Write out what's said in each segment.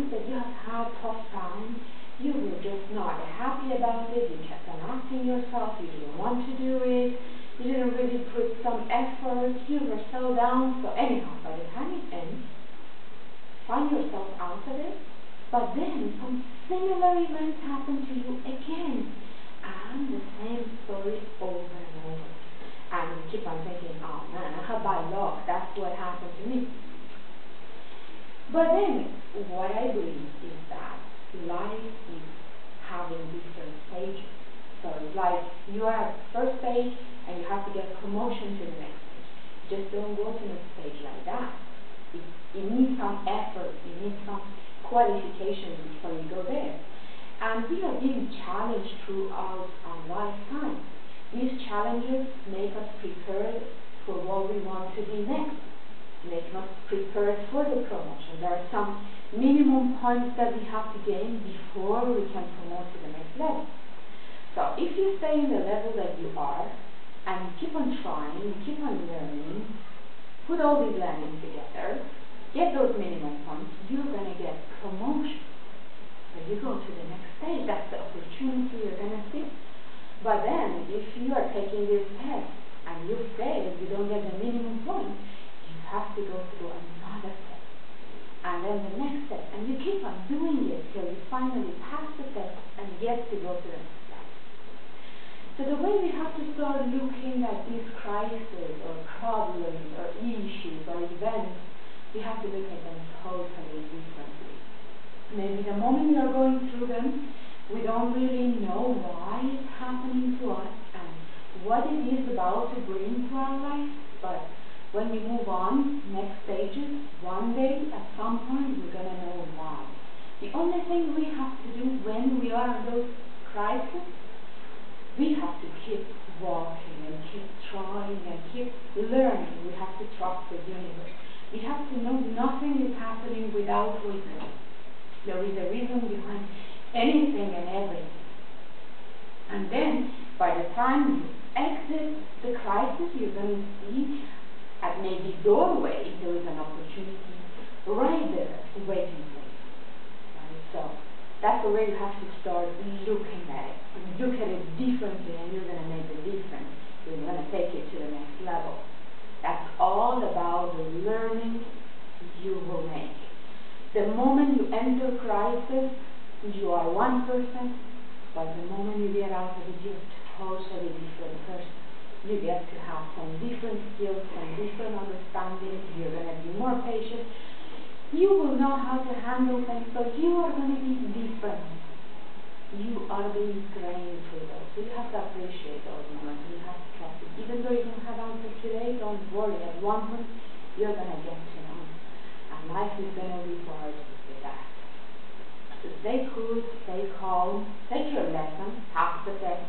times that you have had tough times, you were just not happy about it, you kept on asking yourself, you didn't want to do it, you didn't really put some effort, you were so down. So anyhow, by the time it ends, find yourself out of it, but then some similar events happen to you again, and the same story over and over. And you keep on thinking, oh man, I have bad luck, that's what happened to me. But then, what I believe is that life is having different stages. So it's like you are at first stage and you have to get promotion to the next stage. Just don't go to the next stage like that. It needs some effort, it needs some qualification before you go there. And we are being challenged throughout our lifetime. These challenges make us prepared for what we want to be next, make us prepared for the promotion. There are some minimum points that we have to gain before we can promote to the next level. So if you stay in the level that you are, and you keep on trying, you keep on learning, put all these learnings together, get those minimum points, you're going to get promotion. So you go to the next stage, that's the opportunity you're going to see. But then, if you are taking this test and you fail, you don't get the minimum point, you have to go through another step, and then the next step, and you keep on doing it till you finally pass the test and get to go to the next step. So the way we have to start looking at these crises or problems or issues or events, we have to look at them totally differently. Maybe the moment we are going through them, we don't really know why it's happening to us and what it is about to bring to our life, but when we move on, next stages, one day, at some point, we're going to know why. The only thing we have to do when we are in those crises, we have to keep walking and keep trying and keep learning. We have to trust the universe. We have to know nothing is happening without reason. There is a reason behind anything and everything. And then, by the time you exit the crisis, you're going to see at maybe doorway, there is an opportunity right there waiting for you. Right? So that's the way you have to start looking at it. Look at it differently and you're going to make the difference. You're going to take it to the next level. That's all about the learning you will make. The moment you enter crisis, you are one person, but the moment you get out of it, you're a totally different person. You get to have some different skills, some different understanding. You're going to be more patient. You will know how to handle things, so you are going to be different. You are being trained for those. So you have to appreciate those moments. You have to trust it. Even though you don't have answers today, don't worry. At one point, you're going to get to know. And life is going to reward you with that. So stay cool, stay calm, take your lesson, pass the test,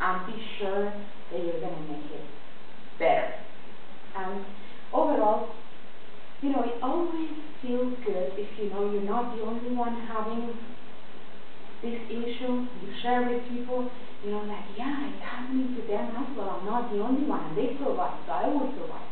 and be sure that you're going to make it better. And overall, you know, it always feels good if you know you're not the only one having this issue. You share with people, you know, like, yeah, it's happening to them as well. I'm not the only one, and they survive, so I will survive.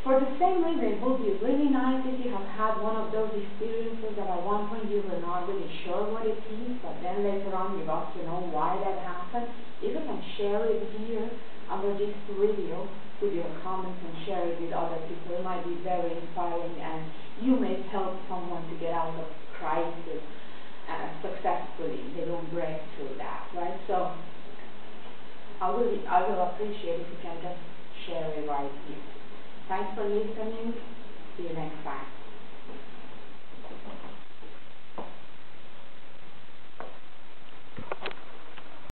For the same reason, it would be really nice if you have had one of those experiences that at one point you were not really sure what it is, but then later on you got to know why that happened. If you can share it here under this video with your comments and share it with other people, it might be very inspiring and you may help someone to get out of crisis successfully. They don't break through that, right? So I will appreciate if you can just share it right here. Thanks for listening. See you next time.